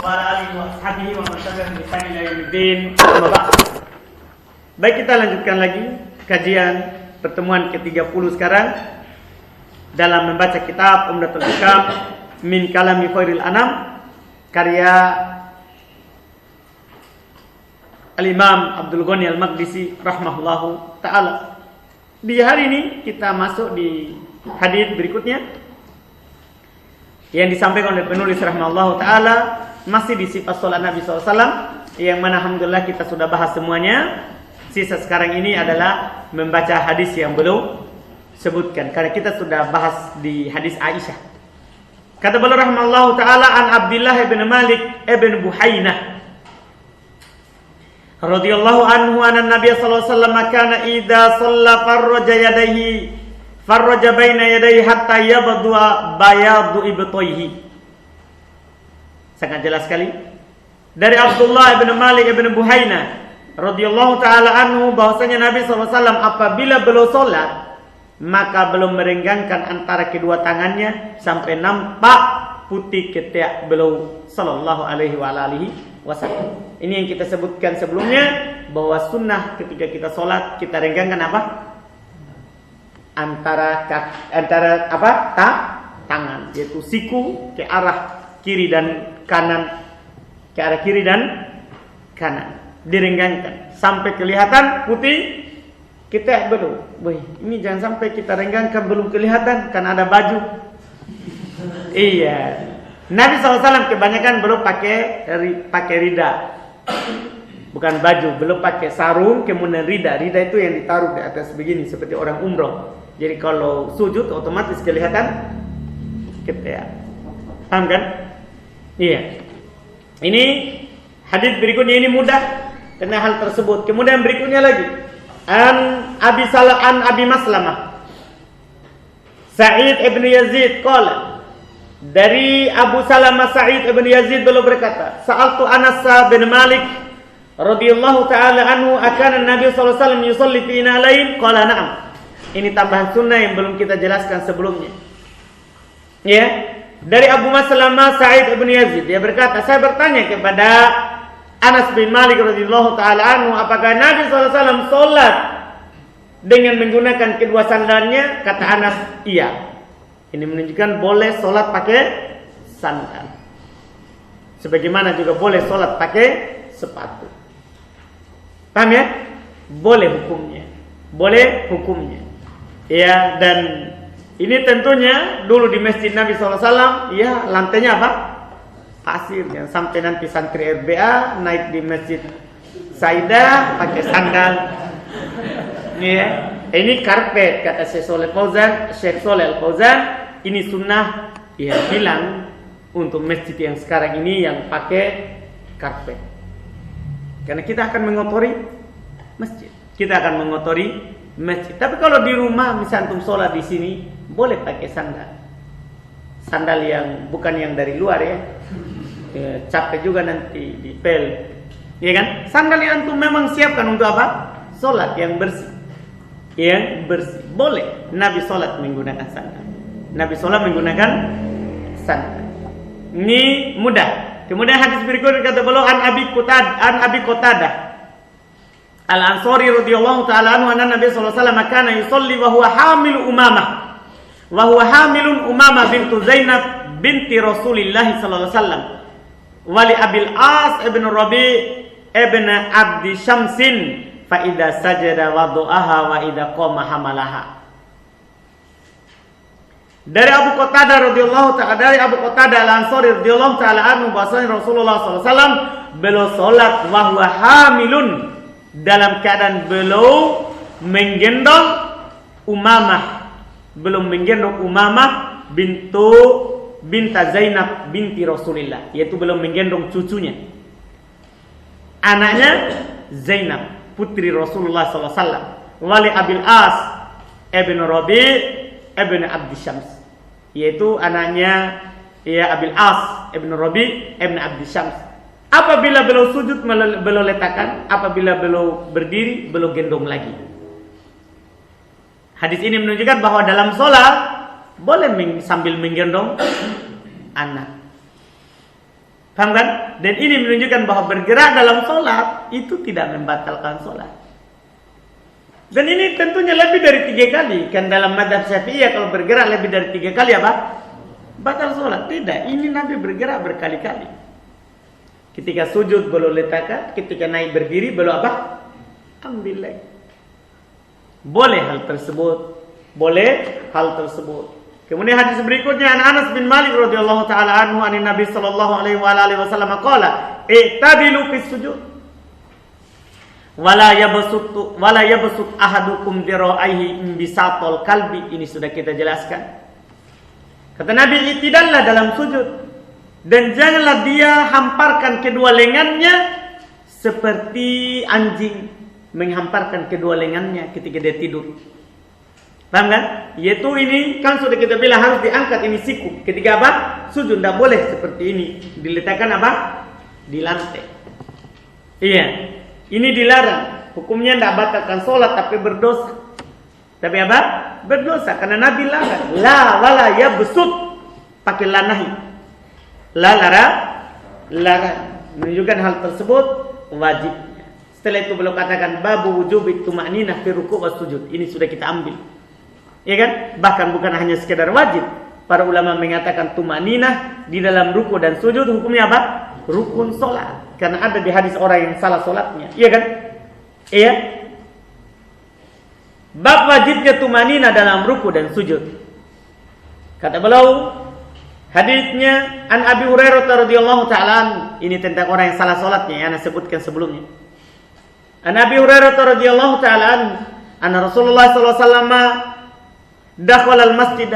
Baik, kita lanjutkan lagi kajian pertemuan ke-30 sekarang dalam membaca kitab Umdatul Ahkam min Kalami Khairil Anam karya Al-Imam Abdul Ghani Al-Maqdisi rahimahullahu taala. Di hari ini kita masuk di hadits berikutnya yang disampaikan oleh penulis rahimahullahu taala, masih di sifat salat Nabi SAW, yang mana alhamdulillah kita sudah bahas semuanya. Sisa sekarang ini adalah membaca hadis yang belum sebutkan, karena kita sudah bahas di hadis Aisyah. Kata beliau rahimahullahu taala, an Abdullah bin Malik ibn Buhainah radhiyallahu anhu anna Nabiy sallallahu alaihi wasallam kana idza shalla farraja baina yadayhi hatta yabdu bayadu ibtayhi. Sangat jelas sekali dari Abdullah bin Malik bin Buhainah radhiyallahu taala anhu bahwasanya Nabi SAW apabila beliau salat maka belum merenggangkan antara kedua tangannya sampai nampak putih ketiak beliau sallallahu alaihi wasallam. Ini yang kita sebutkan sebelumnya, bahwa sunnah ketika kita salat kita renggangkan apa? Antara tangan, yaitu siku ke arah kiri dan kanan, ke arah kiri dan kanan direnggangkan sampai kelihatan putih kita belum. Boy, ini jangan sampai kita renggangkan belum kelihatan kan ada baju. Iya, Nabi SAW kebanyakan belum pakai rida, bukan baju, belum pakai sarung kemudian rida. Rida itu yang ditaruh di atas begini seperti orang umroh. Jadi kalau sujud otomatis kelihatan kita. Paham kan? Iya. Ini hadis berikutnya ini mudah karena hal tersebut. Kemudian berikutnya lagi an Abi Maslamah Sa'id ibn Yazid qala, dari Abu Salamah Sa'id ibn Yazid beliau berkata, sa'altu Anas bin Malik radhiyallahu taala anhu akana Nabi sallallahu alaihi wasallam yusalli fi nalain qala na'am. Ini tambahan sunnah yang belum kita jelaskan sebelumnya. Ya, dari Abu Maslamah Sa'id ibn Yazid, dia berkata, saya bertanya kepada Anas bin Malik radhiyallahu taala anhu, apakah Nabi SAW salat dengan menggunakan kedua sandalnya? Kata Anas, iya. Ini menunjukkan boleh salat pakai sandal, sebagaimana juga boleh salat pakai sepatu. Paham ya? Boleh hukumnya. Boleh hukumnya. Ya, dan ini tentunya dulu di masjid Nabi SAW, ya lantainya apa? Pasir. Jangan sampai nanti santri RBA naik di masjid Saidah pakai sandal. Ya, ini karpet kata Syekh Shalih Al Fauzan. Ini sunnah ya bilang untuk masjid yang sekarang ini yang pakai karpet. Karena kita akan mengotori masjid. Kita akan mengotori masjid. Tapi kalau di rumah misalnya antum sholat di sini boleh pakai sandal. Sandal yang bukan yang dari luar ya. Capek juga nanti di pel. Ya kan? Sandal yang antum memang siapkan untuk apa? Sholat yang bersih. Yang bersih. Boleh Nabi sholat menggunakan sandal. Nabi sholat menggunakan sandal. Ini mudah. Kemudian hadis berikut kata beliau an Abi Qatadah Al-Ansari radhiyallahu taala anhu anna Nabi sallallahu alaihi wasallam kana yusalli wa huwa hamilun Umamah bintu Zainab binti Rasulillah sallallahu alaihi wasallam wa li Abil As ibn Rabi ibn Abdi Syamsin fa idza sajada wada'aha wa idza qama hamalaha. Dari Abu Qatadah Al-Ansari radhiyallahu taala anhu bahwasanya Rasulullah sallallahu alaihi wasallam beliau salat wa huwa hamilun, dalam keadaan beliau menggendong Umamah binta Zainab binti Rasulillah, yaitu beliau menggendong cucunya, anaknya Zainab putri Rasulullah sallallahu alaihi wasallam, wali Abil As ibn Rabi ibn Abdi Syams, yaitu anaknya ya Abil As ibn Rabi ibn Abdi Syams. Apabila beliau sujud beliau letakkan, apabila beliau berdiri beliau gendong lagi. Hadis ini menunjukkan bahwa dalam sholat boleh sambil menggendong anak. Paham kan? Dan ini menunjukkan bahwa bergerak dalam sholat itu tidak membatalkan sholat. Dan ini tentunya lebih dari 3 kali. Kan dalam mazhab Syafi'iyah kalau bergerak lebih dari 3 kali apa? Batal sholat. Tidak, ini Nabi bergerak berkali-kali. Ketika sujud belum letakkan, ketika naik berdiri belum apa? Ambil lagi. Boleh hal tersebut. Kemudian hadis berikutnya Anas bin Malik radhiyallahu taala anhu anin Nabi sallallahu alaihi wasallam qala i'tadilu fis sujud wala yabsut ahadukum diraihi bisatul kalbi. Ini sudah kita jelaskan. Kata Nabi, i'tidallah dalam sujud dan janganlah dia hamparkan kedua lengannya seperti anjing menghamparkan kedua lengannya ketika dia tidur. Paham kan? Yaitu ini kan sudah kita bilang harus diangkat ini siku. Ketika apa? Sujud tidak boleh seperti ini. Diletakkan apa? Di lantai. Iya. Ini dilarang. Hukumnya tidak batalkan sholat tapi berdosa. Tapi apa? Berdosa karena Nabi larang. La wala ya besut. Pakai lanahi. La larang. Menunjukkan hal tersebut wajib. Setelah itu beliau katakan babu wujubi tuma'ninah fi ruku' was sujud. Ini sudah kita ambil. Ya kan? Bahkan bukan hanya sekedar wajib. Para ulama mengatakan tumaninah di dalam ruku dan sujud hukumnya apa? Rukun solat. Karena ada di hadis orang yang salah solatnya. Iya kan? Iya. Bab wajibnya tumaninah dalam ruku dan sujud. Kata beliau, hadisnya an Abi Hurairah radhiyallahu taala, ini tentang orang yang salah solatnya yang Anda sebutkan sebelumnya. An Abi Hurairah radhiyallahu taala anna Rasulullah sallallahu alaihi wasallam dakhala al-masjid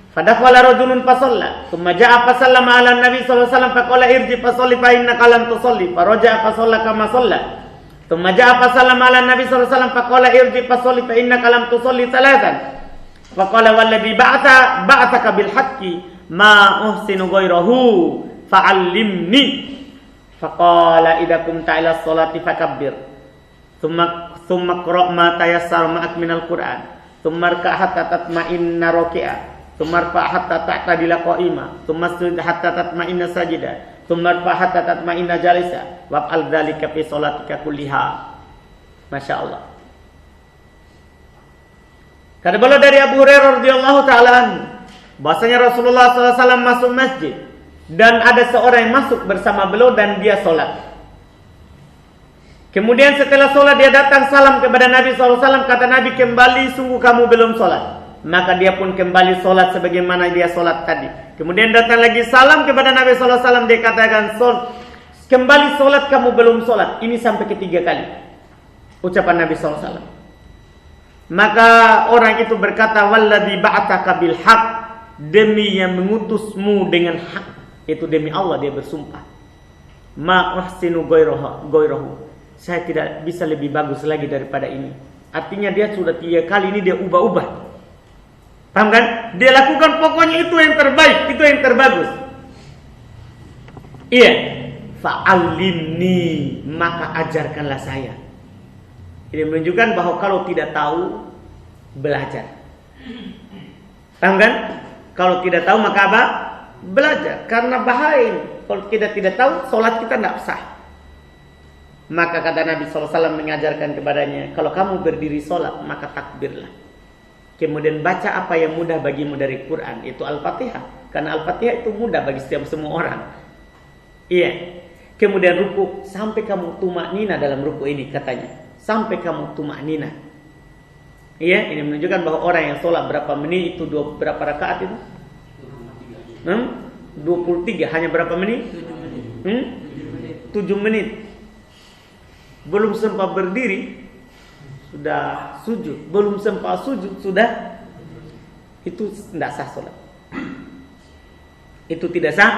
fadakhala rajulun fasalla thumma jaa fasallama ala an-nabi sallallahu alaihi wasallam faqala irji fasalli fa innaka lam tusalli faraja'a fasalla kama shalla thumma jaa fasallama ala an-nabi sallallahu alaihi wasallam faqala irji fasalli fa innaka lam tusalli salatan faqala walladhi ba'athaka bil haqqi ma uhsinu ghayrahu fa'allimni faqala idza qumta ila as-salati fakabbir thumma qra' ma tayassara ma'ak minal qur'an thumma rka' hatta tatma'inna raki'a thumma rfa' hatta ta'tadila qa'ima thumma sujud hatta tatma'inna sajida thumma rfa' hatta tatma'inna jalisa waf'al dzalika fi sholatika kulliha. Masya Allah. Kata beliau dari Abu Hurairah radhiyallahu taala bahwasanya Rasulullah SAW masuk masjid dan ada seorang yang masuk bersama beliau dan dia sholat. Kemudian setelah sholat dia datang salam kepada Nabi SAW. Kata Nabi, kembali sungguh kamu belum sholat. Maka dia pun kembali sholat sebagaimana dia sholat tadi. Kemudian datang lagi salam kepada Nabi SAW. Dia katakan, kembali sholat kamu belum sholat. Ini sampai ketiga kali ucapan Nabi SAW. Maka orang itu berkata, walladzi ba'atsaka bil haq, demi yang mengutusmu dengan hak. Itu demi Allah dia bersumpah. Ma uhsinu ghayrahu, saya tidak bisa lebih bagus lagi daripada ini. Artinya dia sudah 3 kali ini dia ubah-ubah. Paham kan? Dia lakukan pokoknya itu yang terbaik, itu yang terbagus. Iya. Fa'allimni, maka ajarkanlah saya. Ini menunjukkan bahwa kalau tidak tahu, belajar. Paham kan? Kalau tidak tahu maka apa? Belajar. Karena bahaya. Kalau kita tidak tahu, sholat kita tidak sah. Maka kata Nabi SAW mengajarkan kepadanya, kalau kamu berdiri sholat, maka takbirlah. Kemudian baca apa yang mudah bagimu dari Quran, itu Al-Fatihah. Karena Al-Fatihah itu mudah bagi setiap semua orang. Iya. Kemudian ruku, sampai kamu tumaknina dalam ruku ini katanya. Sampai kamu tumaknina. Iya, ini menunjukkan bahwa orang yang sholat berapa menit itu berapa rakaat itu? 23, hanya berapa menit? 7 menit. Belum sempat berdiri sudah sujud, belum sempat sujud sudah, itu tidak sah sholat. Itu tidak sah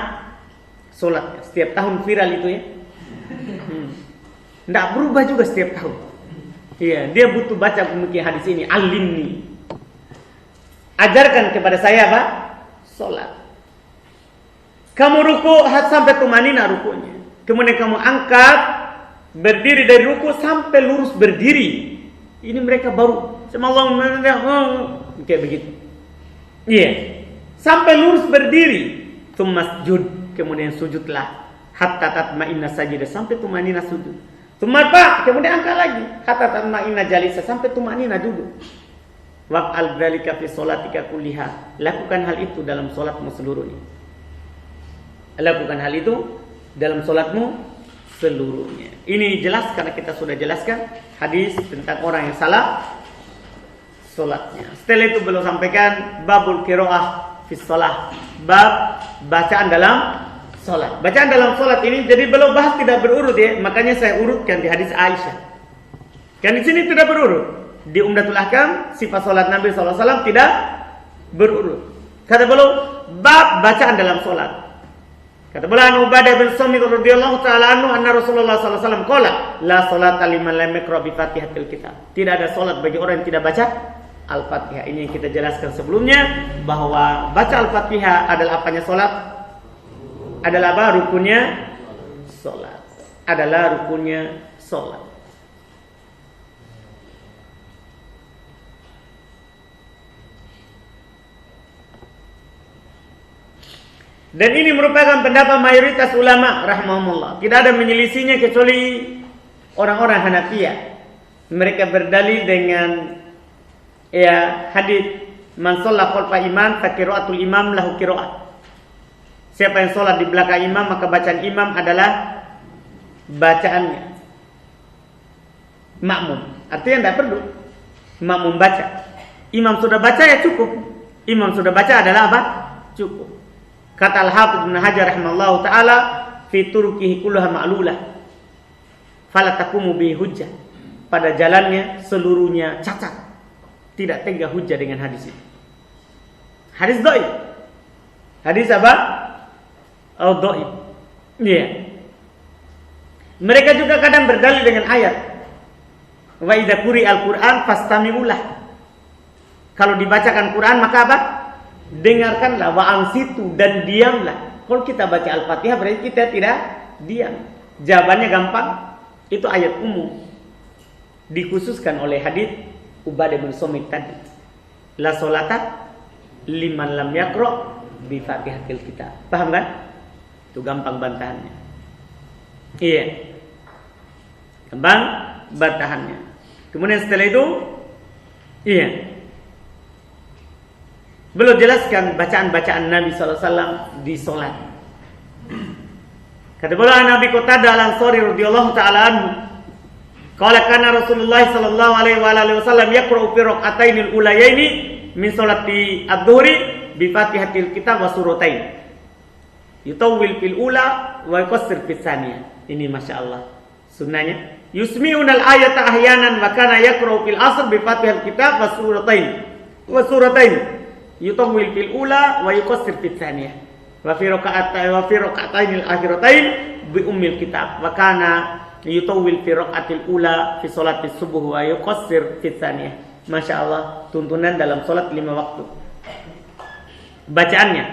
sholat. Setiap tahun viral itu ya. Tidak berubah juga setiap tahun. Iya, dia butuh baca pemikiran hadis ini. Alimni, ajarkan kepada saya apa? Sholat. Kamu ruku sampai tumanina rukunya. Kemudian kamu angkat berdiri dari ruku sampai lurus berdiri. Ini mereka baru kayak begitu. Iya. Sampai lurus berdiri. Masjud, kemudian sujudlah. hatta tatma'inna sajidah, sampai tumanina sujud. Tumarfa, kemudian angkat lagi hatta tatma'inna jalisa, sampai tumanina duduk. Waf'al dzalika fi sholatika kulliha, lakukan hal itu dalam salatmu seluruhnya. Lakukan hal itu dalam salatmu seluruhnya. Ini jelas karena kita sudah jelaskan hadis tentang orang yang salah salatnya. Setelah itu beliau sampaikan babul qiraah fi shalah, bab bacaan dalam salat. Bacaan dalam salat ini jadi beliau bahas tidak berurut ya, makanya saya urutkan di hadis Aisyah. Kan di sini tidak berurut. Di Umdatul Ahkam sifat salat Nabi SAW tidak berurut. Kata beliau bab bacaan dalam salat. Kata beliau An Ubadah bin Samit radhiyallahu taala anhu anna Rasulullah sallallahu alaihi wasallam qala la salata liman lam yaqra bi Fatihatil kitab. Tidak ada salat bagi orang yang tidak baca Al-Fatihah. Ini yang kita jelaskan sebelumnya bahwa baca Al-Fatihah adalah apanya salat? Adalah apa? Rukunnya salat. Adalah rukunnya salat. Dan ini merupakan pendapat mayoritas ulama rahimahumullah. Tidak ada menyelisihinya kecuali orang-orang Hanafiyah. Mereka berdalil dengan hadis man shalla khalfa imam fa qiraatul imam lahu qiraat. Siapa yang sholat di belakang imam maka bacaan imam adalah bacaannya. Makmum. Artinya tidak perlu makmum baca. Imam sudah baca ya cukup. Imam sudah baca adalah apa? Cukup. Kata Al-Hafidz Ibnu Hajar rahimallahu taala fi turuqihi kulluha ma'lulah fala taqumu bi hujjah. Pada jalannya seluruhnya cacat. Tidak tegak hujjah dengan hadis ini. Hadis dhaif. Hadis apa? Dhaif. Iya. Mereka juga kadang berdalil dengan ayat. Wa idza quri'al Qur'an fastami'ulah. Kalau dibacakan Quran maka apa? Dengarkanlah, wa ansitu, dan diamlah. Kalau kita baca Al-Fatihah berarti kita tidak diam. Jawabannya gampang. Itu ayat umum. Dikhususkan oleh hadis Ubadah bin Samit tadi. La sholata liman lam yaqra bi Fatihatil kitab. Paham kan? Itu gampang bantahannya. Iya. Gampang bantahannya. Kemudian setelah itu iya. Belum jelaskan bacaan-bacaan Nabi SAW di solat. Kata beliau Nabi Qatadah Al-Ansari radhiyallahu taala anhu, qala kana Rasulullah sallallahu alaihi wasallam yaqra'u fi rak'atainil ulayaini min salati adz-dhuhri bi Fatihatil kitab wa suratain. Yutawwil fil ula wa yuqassir fis tsaniyah. Ini masyaallah sunnahnya. Yusmi'unal ayata ahyanan wa kana yaqra'u fil asr bi Fatihatil kitab wa suratain. Yutawwil fil ula wa yuqassir fis tsaniyah wa fi raka'atainil akhiratain bi ummil kitab wa kana yutawwil fi raka'atil ula fi salati subuh wa yuqassir fis tsaniyah. Masyaallah tuntunan dalam salat 5 waktu. Bacaannya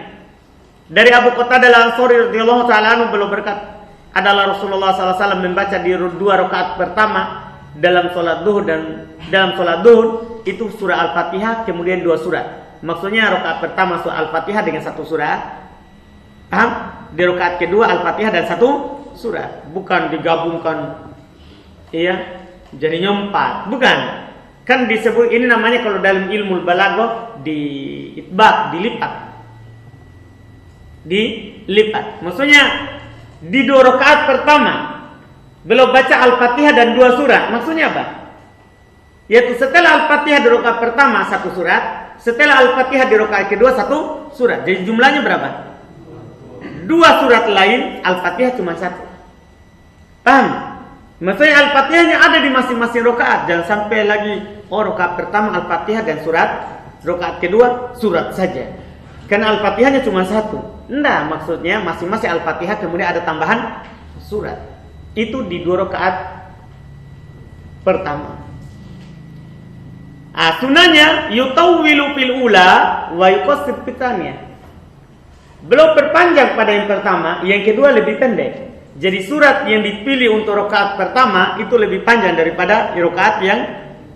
dari Abu Qatadah Al-Ansari radhiyallahu taala anhu beliau berkata adalah Rasulullah sallallahu alaihi wasallam membaca di 2 rakaat pertama dalam salat zuhur dan dalam salat zuhur itu surah Al-Fatihah kemudian 2 surat. Maksudnya rakaat pertama surah Al-Fatihah dengan 1 surat. Paham? Di rakaat kedua Al-Fatihah dan 1 surat. Bukan digabungkan. Iya, jadinya 4. Bukan. Kan disebut ini namanya kalau dalam ilmu balaghah di itbaq, dilipat. Maksudnya di 2 rakaat pertama belum baca Al-Fatihah dan 2 surat. Maksudnya apa? Yaitu setelah Al-Fatihah di rakaat pertama 1 surat. Setelah Al-Fatihah di rakaat kedua 1 surat. Jadi jumlahnya berapa? 2 surat lain, Al-Fatihah cuma 1. Paham? Maksudnya Al-Fatihahnya ada di masing-masing rakaat. Jangan sampai lagi rakaat pertama Al-Fatihah dan surat, rakaat kedua surat saja. Karena Al-Fatihahnya cuma 1. Enggak, maksudnya masing-masing Al-Fatihah kemudian ada tambahan surat. Itu di 2 rakaat pertama. Sunanya yutawwilu fil ula wa yuqassir fil tsaniyah. Belum perpanjang pada yang pertama, yang kedua lebih pendek. Jadi surat yang dipilih untuk rakaat pertama itu lebih panjang daripada rakaat yang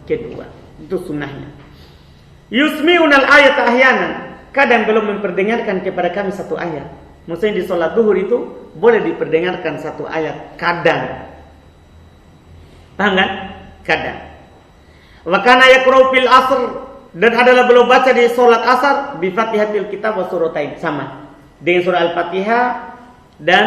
kedua. Itu sunnahnya. Yusmi'unal ayat ahyanan. Kadang belum memperdengarkan kepada kami 1 ayat. Maksudnya di sholat duhur itu boleh diperdengarkan satu ayat kadang. Paham kan? Kadang. Wa kana yaqra'u fil asr, dan adalah beliau baca di sholat asar bi Fatihatil Kitab wa suratain, sama dengan surah Al-Fatihah dan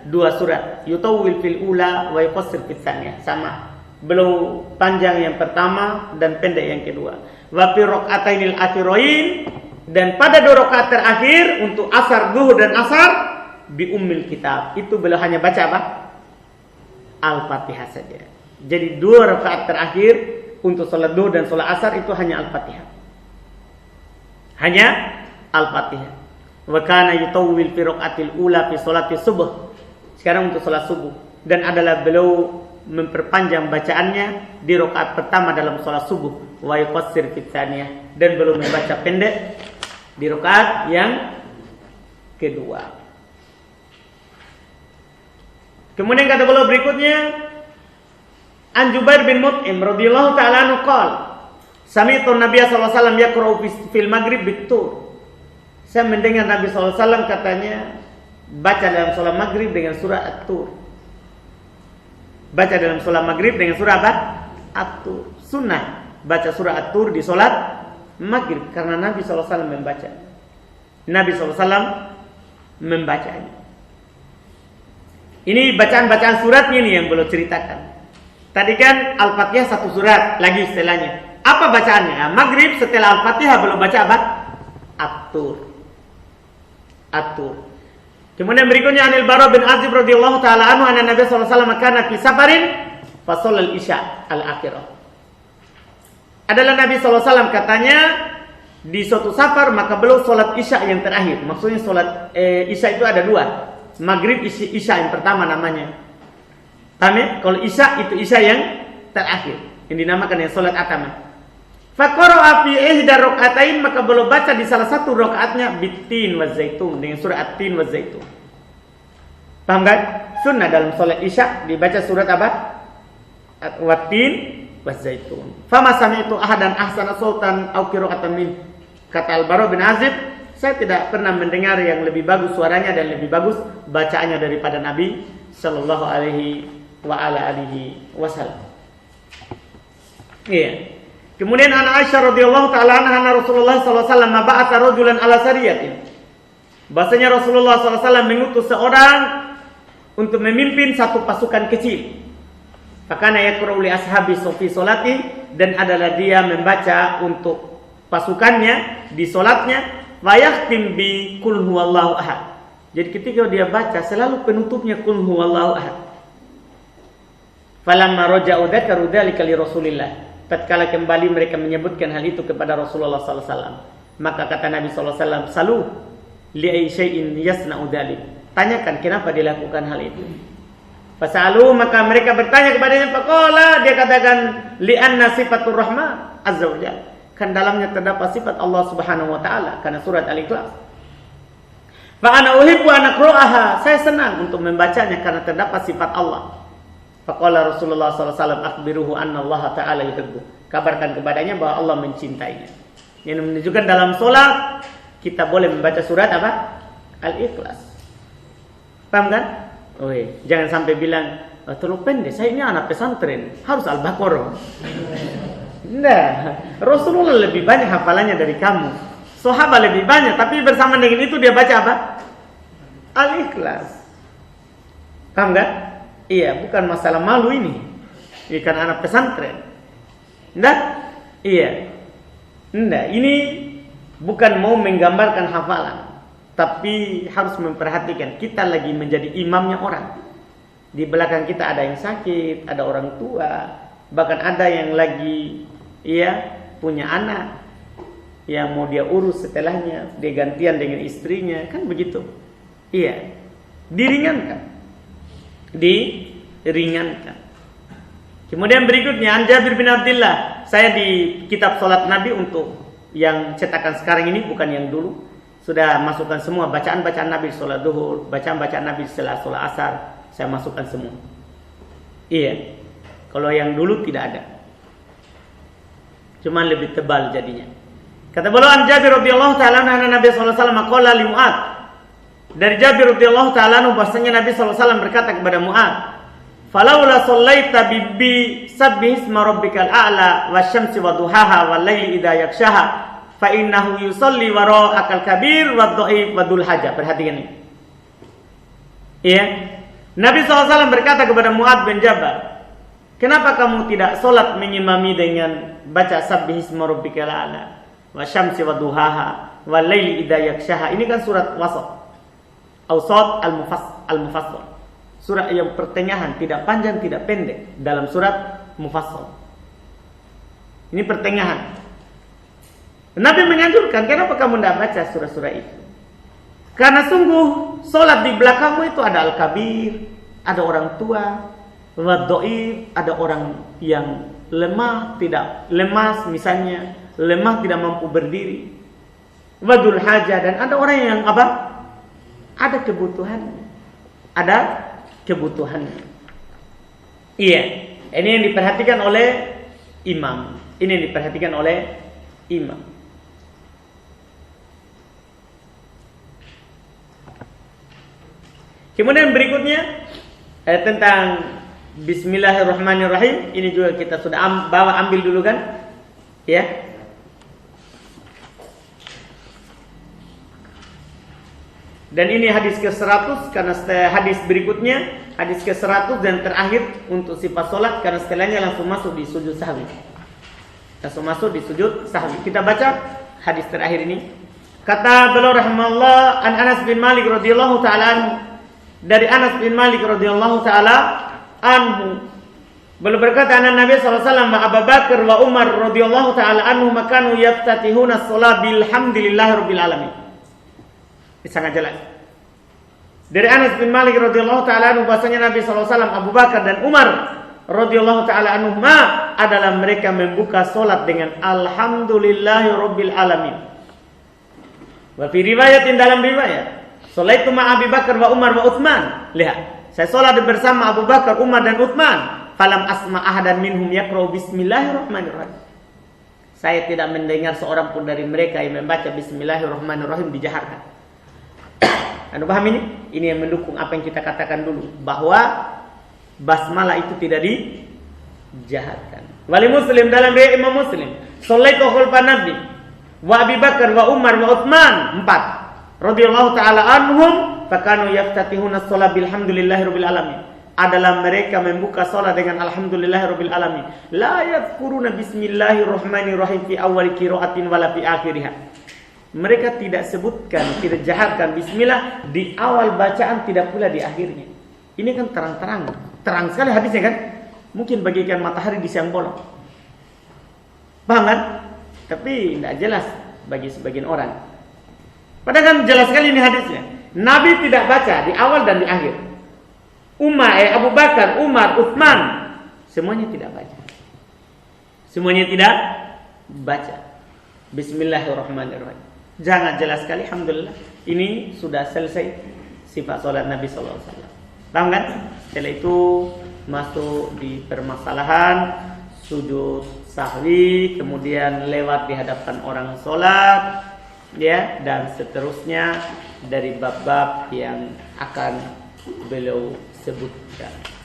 dua surat. Yutawwil fil ula wa yuqassir fil tsaniyah, sama. Beliau panjang yang pertama dan pendek yang kedua. Wa fi raq'atainil akhirain, dan pada dua rakaat terakhir untuk asar, zuhur dan asar bi ummil kitab, itu beliau hanya baca apa? Al-Fatihah saja. Jadi dua rakaat terakhir untuk salat zuhur dan salat asar itu hanya Al-Fatihah. Hanya Al-Fatihah. Wa kana yutawwil fi raq'atil ula fi salati subuh. Sekarang untuk salat subuh, dan adalah beliau memperpanjang bacaannya di rakaat pertama dalam salat subuh, wa yuqassir fi tsaniyah, dan beliau membaca pendek di rakaat yang kedua. Kemudian kata beliau berikutnya, An Jubair bin Mut'im radhiyallahu ta'ala anhu qala, sami'tu Nabiy sallallahu alaihi wasallam yaqra'u fil maghrib bit-tur. Saya mendengar Nabi sallallahu alaihi wasallam katanya baca dalam salat maghrib dengan surah At-Tur. Baca dalam salat maghrib dengan surah apa? At-Tur. Sunnah baca surah At-Tur di salat maghrib karena Nabi SAW membaca. Nabi SAW membacanya. Ini bacaan-bacaan suratnya nih yang belum ceritakan. Tadi kan Al-Fatihah satu surat lagi setelahnya. Apa bacaannya? Nah, maghrib setelah Al-Fatihah belum baca apa? At-Tur. At-Tur. Kemudian berikutnya Anil Bara bin Azib radhiyallahu taala anhu anna Nabi sallallahu alaihi wasallam kana fi safarin fa shallal isya al-akhirah. Adalah Nabi sallallahu alaihi wasallam katanya di suatu safar maka beliau salat isya yang terakhir. Maksudnya salat isya itu ada dua. Maghrib isya yang pertama namanya. Paham ya? Kalau isya itu isya yang terakhir yang dinamakan yang salat atama. Fa qara'a fi ihda rak'atain, maka beliau baca di salah satu rakaatnya bitin wa zaitun, dengan surah At-Tin wa Zaitun. Paham kan? Sunnah dalam salat isya dibaca surat apa? At-Tin wa Zaitun. Fama sami'tu ahadan ahsana sultan aw qira'atan min. Kata Al-Bara bin Azib, saya tidak pernah mendengar yang lebih bagus suaranya dan lebih bagus bacaannya daripada Nabi sallallahu alaihi wa ala alihi wasallam. Iya. Kemudian Aisyah radhiyallahu taala anha Rasulullah sallallahu alaihi wasallam ba'atha rajulan ala sariyatin. Bahasanya Rasulullah sallallahu alaihi wasallam mengutus seorang untuk memimpin satu pasukan kecil. Fakana yaqra'u li ashabi fi salati, dan adalah dia membaca untuk pasukannya di salatnya wa yakhtim bi qul huwallahu ahad. Jadi ketika dia baca selalu penutupnya qul huwallahu ahad. Falamma raja'u dzakaru dzalika li Rasulillah. Tatkala kembali mereka menyebutkan hal itu kepada Rasulullah sallallahu alaihi wasallam, maka kata Nabi sallallahu alaihi wasallam, "Salu li ayyi syai'in yasna'u dzalik." Tanyakan kenapa dilakukan hal itu. Fasalu, maka mereka bertanya kepadanya, faqala, dia katakan, li anna sifatur rahman azza wajalla, kan dalamnya terdapat sifat Allah Subhanahu wa taala, karena surat Al-Ikhlas. Fa ana uhibbu an aqra'aha, saya senang untuk membacanya karena terdapat sifat Allah. Faqala Rasulullah sallallahu alaihi wasallam, akhbiruhu anna Allah taala yuhibbu, kabarkan kepadanya bahwa Allah mencintainya. Yang menunjukkan dalam salat kita boleh membaca surat apa? Al-Ikhlas. Paham kan? Oh, jangan sampai bilang terlalu pendek, saya ini anak pesantren, harus Al-Baqarah. Nah, Rasulullah lebih banyak hafalannya dari kamu. Sahabat lebih banyak, tapi bersama dengan itu dia baca apa? Al-Ikhlas. Paham kan? Iya, bukan masalah malu ini. Ini kan anak pesantren. Nah, iya. Nah, ini bukan mau menggambarkan hafalan, tapi harus memperhatikan kita lagi menjadi imamnya orang. Di belakang kita ada yang sakit, ada orang tua, bahkan ada yang lagi punya anak yang mau dia urus setelahnya, dia gantian dengan istrinya, kan begitu. Iya. Diringankan. Kemudian berikutnya An Jabir bin Abdullah, saya di kitab salat Nabi untuk yang cetakan sekarang ini, bukan yang dulu. Sudah masukkan semua bacaan-bacaan Nabi salat duhur, bacaan-bacaan Nabi setelah salat asar, saya masukkan semua. Iya. Kalau yang dulu tidak ada. Cuma lebih tebal jadinya. Kata beliau An Jabir radhiyallahu ta'ala anhu Nabi sallallahu alaihi wasallam qala li Mu'adz. Dari Jabir radhiyallahu taala anhu bahwasanya Nabi sallallahu alaihi wasallam berkata kepada Mu'adz, "Falaula shallaita bi sabbih isma rabbikal a'la wasyamsi waduhaha wal laili idza yakshaha fa innahu yusalli wara'akal kabir wadh-dhaif wadul haja." Perhatikan ini. Iya. Nabi SAW berkata kepada Mu'adz bin Jabal, "Kenapa kamu tidak solat mengimami dengan baca sabbih isma rabbikal a'la wasyamsi waduhaha wal laili idza yakshaha?" Ini kan surat wasat. Awsat al-Mufassal. Surat yang pertengahan, tidak panjang, tidak pendek dalam surat Mufassal. Ini pertengahan. Nabi menganjurkan, kenapa kamu tidak baca surah-surah itu? Karena sungguh solat di belakangmu itu ada al-kabir, ada orang tua, wad-dhaif, ada orang yang lemah, tidak lemas misalnya, lemah tidak mampu berdiri, wadul haja, dan ada orang yang apa? Ada kebutuhannya. Ada kebutuhannya. Iya, ini yang diperhatikan oleh imam. Ini yang diperhatikan oleh imam. Kemudian berikutnya tentang Bismillahirrahmanirrahim. Ini juga kita sudah ambil dulu kan? Ya. Dan ini hadis ke-100 karena hadis berikutnya hadis ke-100 dan terakhir untuk sifat solat, karena setelahnya langsung masuk di sujud sahwi. Langsung masuk di sujud sahwi. Kita baca hadis terakhir ini. Kata beliau rahimahullah, an Anas bin Malik radhiyallahu taala anhu, dari Anas bin Malik radhiyallahu taala anhu, beliau berkata, anna Nabi sallallahu alaihi wasallam wa Abu Bakar wa Umar radhiyallahu taala anhu makanu yaftatihuna shalah bilhamdillillahirabbil alamin. Ini sangat jelas. Dari Anas bin Malik radhiyallahu taala anhu bahwasanya Nabi sallallahu alaihi wasallam, Abu Bakar dan Umar radhiyallahu taala anhuma adalah mereka membuka salat dengan alhamdulillahirabbil alamin. Wa fi riwayatin, dalam riwayat, salaitu ma Abi Bakar wa Umar wa Utsman. Lihat, saya salat bersama Abu Bakar, Umar dan Utsman. Falam asma ahadan minhum yaqra'u bismillahirrahmanirrahim. Saya tidak mendengar seorang pun dari mereka yang membaca bismillahirrahmanirrahim dijaharkan. Anda paham ini? Ini yang mendukung apa yang kita katakan dulu, bahwa basmalah itu tidak dijaharkan. Wali Muslim, dalam riwayat Imam Muslim, shallaitu khalfan Nabi wa Abi Bakar wa Umar wa Utsman 4 radhiyallahu taala anhum fakanu yaftatihuna shalah bilhamdulillahirabbil alamin. Adalah mereka membuka salat dengan alhamdulillahirabbil alamin. La yadhkuruna bismillahirrahmanirrahim fi awwal qiraatin wala fi akhiriha. Mereka tidak sebutkan, tidak jaharkan bismillah di awal bacaan, tidak pula di akhirnya. Ini kan terang-terang, terang sekali hadisnya kan? Mungkin bagaikan matahari di siang bolong. Paham kan? Tapi tidak jelas bagi sebagian orang. Padahal kan jelas sekali ini hadisnya. Nabi tidak baca di awal dan di akhir. Abu Bakar, Umar, Utsman, semuanya tidak baca. Semuanya tidak baca Bismillahirrahmanirrahim. Jangan, jelas sekali, alhamdulillah. Ini sudah selesai sifat salat Nabi sallallahu alaihi wasallam. Paham kan? Setelah itu masuk di permasalahan sujud sahwi, kemudian lewat di hadapan orang salat, ya, dan seterusnya dari bab-bab yang akan beliau sebutkan.